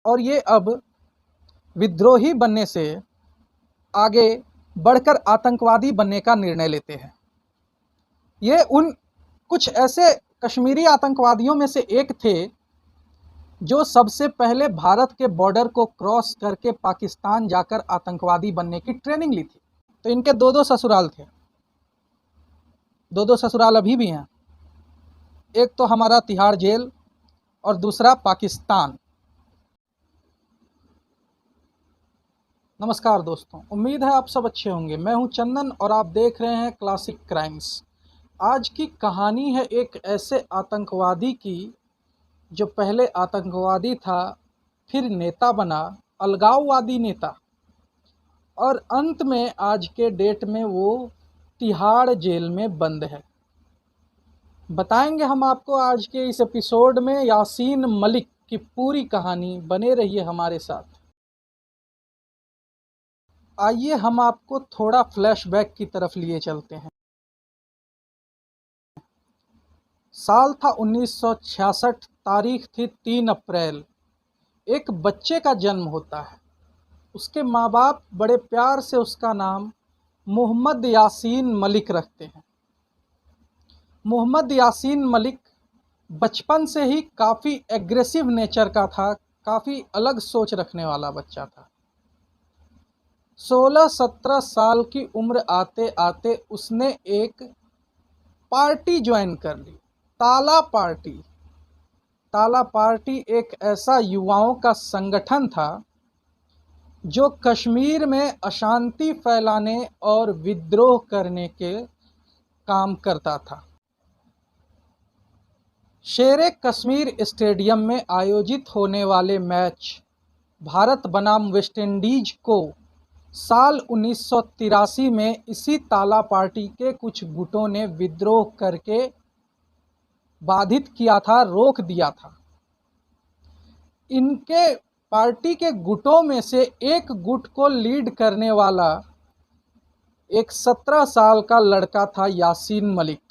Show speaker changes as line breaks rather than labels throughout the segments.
और ये अब विद्रोही बनने से आगे बढ़कर आतंकवादी बनने का निर्णय लेते हैं। ये उन कुछ ऐसे कश्मीरी आतंकवादियों में से एक थे जो सबसे पहले भारत के बॉर्डर को क्रॉस करके पाकिस्तान जाकर आतंकवादी बनने की ट्रेनिंग ली थी। तो इनके दो दो ससुराल थे, दो दो ससुराल अभी भी हैं। एक तो हमारा तिहाड़ जेल और दूसरा पाकिस्तान। नमस्कार दोस्तों, उम्मीद है आप सब अच्छे होंगे। मैं हूं चंदन और आप देख रहे हैं क्लासिक क्राइम्स। आज की कहानी है एक ऐसे आतंकवादी की जो पहले आतंकवादी था, फिर नेता बना, अलगाववादी नेता, और अंत में आज के डेट में वो तिहाड़ जेल में बंद है। बताएंगे हम आपको आज के इस एपिसोड में यासीन मलिक की पूरी कहानी। बने रहिए हमारे साथ। आइए हम आपको थोड़ा फ्लैशबैक की तरफ लिए चलते हैं। साल था 1966, तारीख थी 3 अप्रैल। एक बच्चे का जन्म होता है। उसके माँ बाप बड़े प्यार से उसका नाम मोहम्मद यासीन मलिक रखते हैं। मोहम्मद यासीन मलिक बचपन से ही काफ़ी एग्रेसिव नेचर का था, काफ़ी अलग सोच रखने वाला बच्चा था। 16-17 साल की उम्र आते आते उसने एक पार्टी ज्वाइन कर ली, ताला पार्टी। ताला पार्टी एक ऐसा युवाओं का संगठन था जो कश्मीर में अशांति फैलाने और विद्रोह करने के काम करता था। शेरे कश्मीर स्टेडियम में आयोजित होने वाले मैच भारत बनाम वेस्टइंडीज को साल 1983 में इसी ताला पार्टी के कुछ गुटों ने विद्रोह करके बाधित किया था, रोक दिया था। इनके पार्टी के गुटों में से एक गुट को लीड करने वाला एक 17 साल का लड़का था, यासीन मलिक।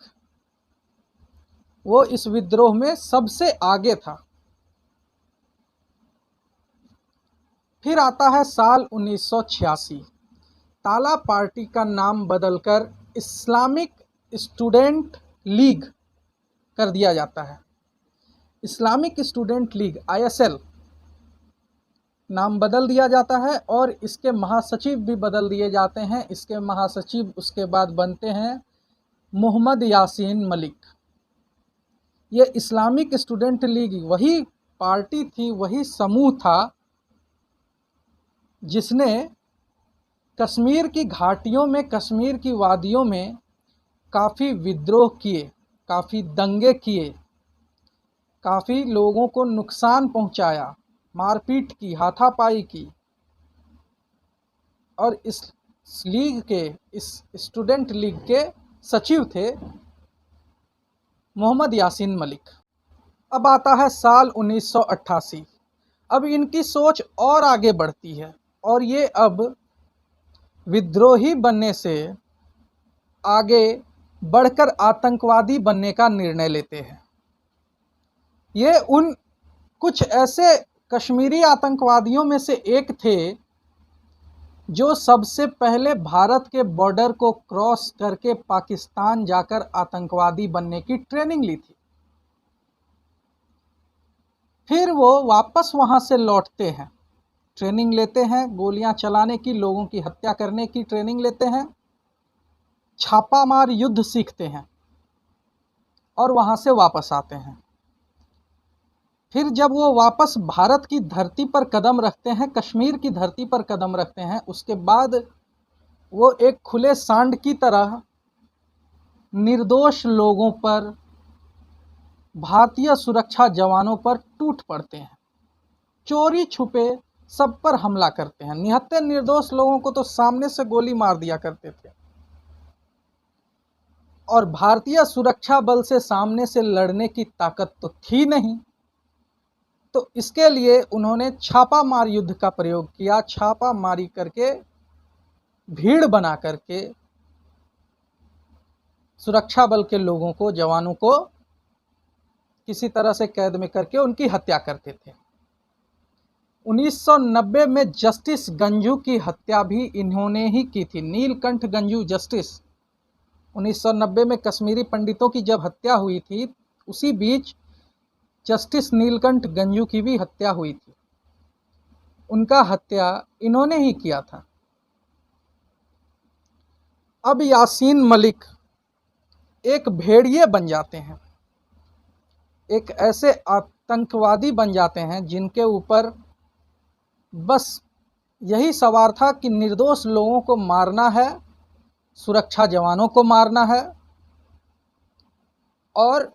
वो इस विद्रोह में सबसे आगे था। फिर आता है साल 1986। ताला पार्टी का नाम बदलकर इस्लामिक स्टूडेंट लीग कर दिया जाता है। इस्लामिक स्टूडेंट लीग ISL नाम बदल दिया जाता है और इसके महासचिव भी बदल दिए जाते हैं। इसके महासचिव उसके बाद बनते हैं मोहम्मद यासीन मलिक। ये इस्लामिक स्टूडेंट लीग वही पार्टी थी, वही समूह था जिसने कश्मीर की घाटियों में, कश्मीर की वादियों में काफ़ी विद्रोह किए, काफ़ी दंगे किए, काफ़ी लोगों को नुकसान पहुंचाया, मारपीट की, हाथापाई की। और इस लीग के, इस स्टूडेंट लीग के सचिव थे मोहम्मद यासीन मलिक। अब आता है साल 1988। अब इनकी सोच और आगे बढ़ती है और ये अब विद्रोही बनने से आगे बढ़कर आतंकवादी बनने का निर्णय लेते हैं। ये उन कुछ ऐसे कश्मीरी आतंकवादियों में से एक थे जो सबसे पहले भारत के बॉर्डर को क्रॉस करके पाकिस्तान जाकर आतंकवादी बनने की ट्रेनिंग ली थी। फिर वो वापस वहाँ से लौटते हैं, ट्रेनिंग लेते हैं, गोलियां चलाने की, लोगों की हत्या करने की ट्रेनिंग लेते हैं, छापामार युद्ध सीखते हैं और वहाँ से वापस आते हैं। फिर जब वो वापस भारत की धरती पर कदम रखते हैं, कश्मीर की धरती पर कदम रखते हैं, उसके बाद वो एक खुले सांड की तरह निर्दोष लोगों पर, भारतीय सुरक्षा जवानों पर टूट पड़ते हैं। चोरी छुपे सब पर हमला करते हैं। निहत्थे निर्दोष लोगों को तो सामने से गोली मार दिया करते थे और भारतीय सुरक्षा बल से सामने से लड़ने की ताकत तो थी नहीं। तो इसके लिए उन्होंने छापामार युद्ध का प्रयोग किया। छापामारी करके, भीड़ बना करके सुरक्षा बल के लोगों को, जवानों को किसी तरह से कैद में करके उनकी हत्या करते थे। 1990 में जस्टिस गंजू की हत्या भी इन्होंने ही की थी। नीलकंठ गंजू जस्टिस, 1990 में कश्मीरी पंडितों की जब हत्या हुई थी, उसी बीच जस्टिस नीलकंठ गंजू की भी हत्या हुई थी। उनका हत्या इन्होंने ही किया था। अब यासीन मलिक एक भेड़िए बन जाते हैं, एक ऐसे आतंकवादी बन जाते हैं जिनके ऊपर बस यही सवार था कि निर्दोष लोगों को मारना है, सुरक्षा जवानों को मारना है और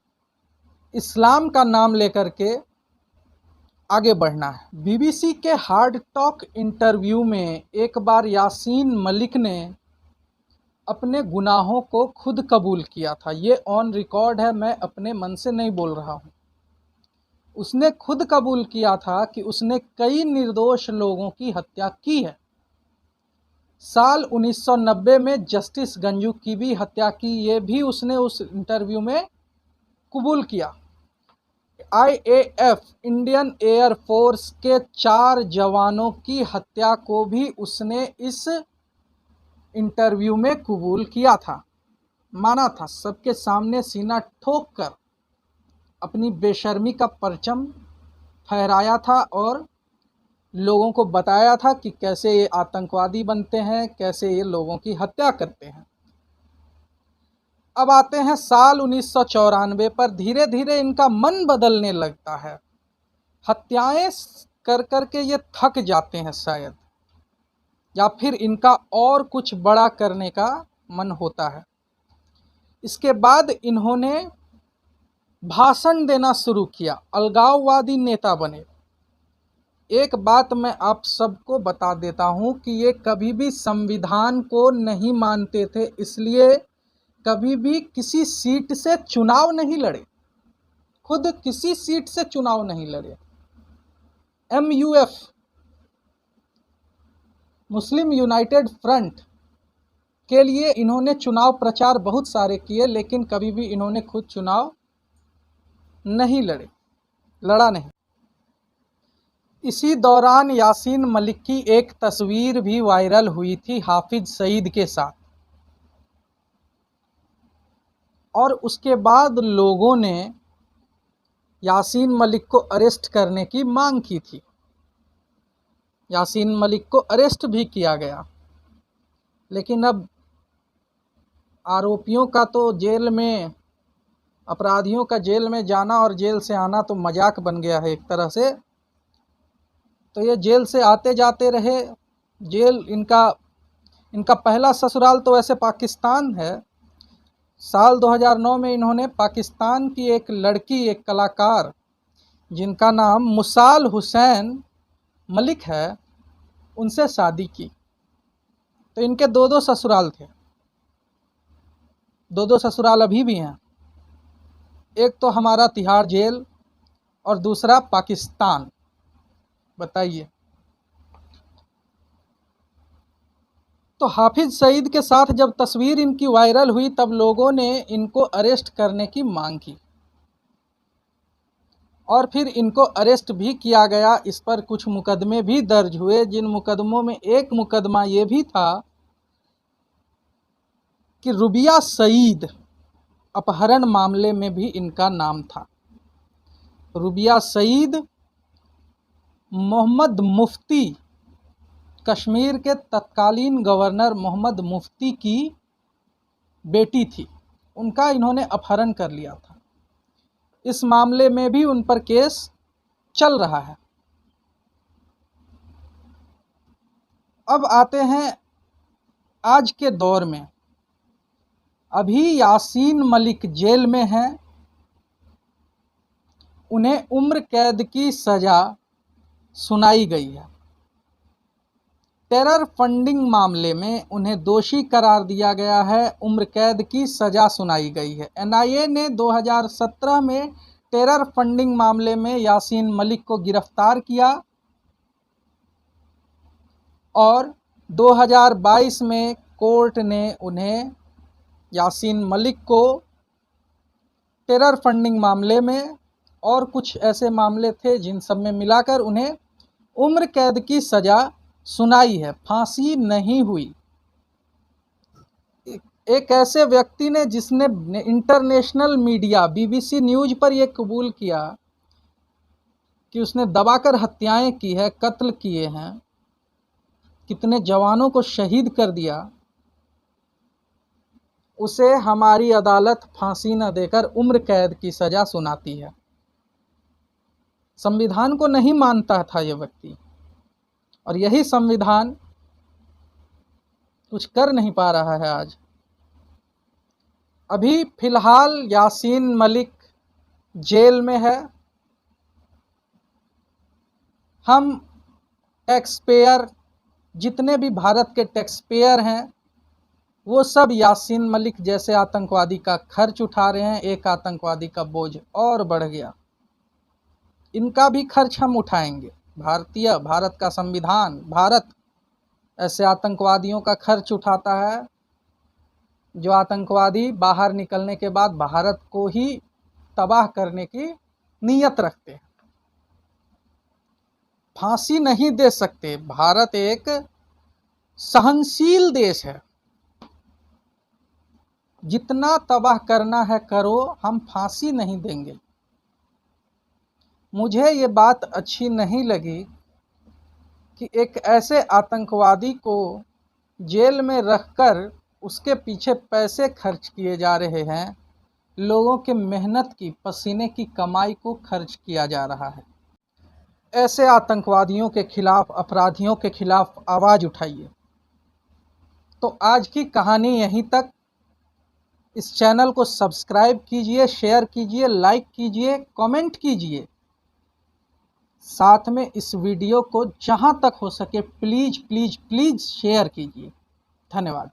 इस्लाम का नाम लेकर के आगे बढ़ना है। बीबीसी के हार्ड टॉक इंटरव्यू में एक बार यासीन मलिक ने अपने गुनाहों को खुद कबूल किया था। ये ऑन रिकॉर्ड है, मैं अपने मन से नहीं बोल रहा हूँ। उसने खुद कबूल किया था कि उसने कई निर्दोष लोगों की हत्या की है। साल 1990 में जस्टिस गंजू की भी हत्या की, ये भी उसने उस इंटरव्यू में कबूल किया। IAF इंडियन एयर फोर्स के 4 जवानों की हत्या को भी उसने इस इंटरव्यू में कबूल किया था, माना था। सबके सामने सीना ठोक कर अपनी बेशर्मी का परचम फहराया था और लोगों को बताया था कि कैसे ये आतंकवादी बनते हैं, कैसे ये लोगों की हत्या करते हैं। अब आते हैं साल 1994 पर। धीरे धीरे इनका मन बदलने लगता है। हत्याएं कर कर के ये थक जाते हैं शायद, या फिर इनका और कुछ बड़ा करने का मन होता है। इसके बाद इन्होंने भाषण देना शुरू किया, अलगाववादी नेता बने। एक बात मैं आप सबको बता देता हूं कि ये कभी भी संविधान को नहीं मानते थे, इसलिए कभी भी किसी सीट से चुनाव नहीं लड़े, खुद किसी सीट से चुनाव नहीं लड़े। MUF मुस्लिम यूनाइटेड फ्रंट के लिए इन्होंने चुनाव प्रचार बहुत सारे किए, लेकिन कभी भी इन्होंने खुद चुनाव नहीं लड़ा नहीं। इसी दौरान यासीन मलिक की एक तस्वीर भी वायरल हुई थी हाफिज सईद के साथ, और उसके बाद लोगों ने यासीन मलिक को अरेस्ट करने की मांग की थी। यासीन मलिक को अरेस्ट भी किया गया, लेकिन अब आरोपियों का तो जेल में, अपराधियों का जेल में जाना और जेल से आना तो मजाक बन गया है एक तरह से। तो ये जेल से आते जाते रहे। जेल इनका पहला ससुराल तो वैसे पाकिस्तान है। साल 2009 में इन्होंने पाकिस्तान की एक लड़की, एक कलाकार जिनका नाम मुसाल हुसैन मलिक है, उनसे शादी की। तो इनके दो ससुराल थे, दो ससुराल अभी भी हैं। एक तो हमारा तिहाड़ जेल और दूसरा पाकिस्तान। बताइए। तो हाफिज सईद के साथ जब तस्वीर इनकी वायरल हुई, तब लोगों ने इनको अरेस्ट करने की मांग की और फिर इनको अरेस्ट भी किया गया। इस पर कुछ मुकदमे भी दर्ज हुए, जिन मुकदमों में एक मुकदमा ये भी था कि रुबिया सईद अपहरण मामले में भी इनका नाम था। रुबिया सईद मोहम्मद मुफ्ती, कश्मीर के तत्कालीन गवर्नर मोहम्मद मुफ्ती की बेटी थी, उनका इन्होंने अपहरण कर लिया था। इस मामले में भी उन पर केस चल रहा है। अब आते हैं आज के दौर में। अभी यासीन मलिक जेल में हैं, उन्हें उम्र कैद की सज़ा सुनाई गई है। टेरर फंडिंग मामले में उन्हें दोषी करार दिया गया है, उम्र कैद की सज़ा सुनाई गई है। NIA ने 2017 में टेरर फंडिंग मामले में यासीन मलिक को गिरफ्तार किया और 2022 में कोर्ट ने उन्हें, यासीन मलिक को, टेरर फंडिंग मामले में और कुछ ऐसे मामले थे जिन सब में मिलाकर उन्हें उम्र कैद की सज़ा सुनाई है, फांसी नहीं हुई। एक ऐसे व्यक्ति ने जिसने इंटरनेशनल मीडिया बीबीसी न्यूज़ पर यह कबूल किया कि उसने दबाकर हत्याएं की है, कत्ल किए हैं, कितने जवानों को शहीद कर दिया, उसे हमारी अदालत फांसी न देकर उम्र कैद की सज़ा सुनाती है। संविधान को नहीं मानता था यह व्यक्ति, और यही संविधान कुछ कर नहीं पा रहा है आज। अभी फिलहाल यासीन मलिक जेल में है। हम टैक्स पेयर, जितने भी भारत के टैक्स पेयर हैं, वो सब यासीन मलिक जैसे आतंकवादी का खर्च उठा रहे हैं। एक आतंकवादी का बोझ और बढ़ गया, इनका भी खर्च हम उठाएंगे। भारत का संविधान, भारत ऐसे आतंकवादियों का खर्च उठाता है जो आतंकवादी बाहर निकलने के बाद भारत को ही तबाह करने की नीयत रखते हैं। फांसी नहीं दे सकते। भारत एक सहनशील देश है, जितना तबाह करना है करो, हम फांसी नहीं देंगे। मुझे ये बात अच्छी नहीं लगी कि एक ऐसे आतंकवादी को जेल में रखकर उसके पीछे पैसे खर्च किए जा रहे हैं, लोगों के मेहनत की, पसीने की कमाई को खर्च किया जा रहा है। ऐसे आतंकवादियों के खिलाफ, अपराधियों के खिलाफ आवाज़ उठाइए। तो आज की कहानी यहीं तक। इस चैनल को सब्सक्राइब कीजिए, शेयर कीजिए, लाइक कीजिए, कमेंट कीजिए। साथ में इस वीडियो को जहां तक हो सके प्लीज़ प्लीज़ प्लीज़ शेयर कीजिए। धन्यवाद।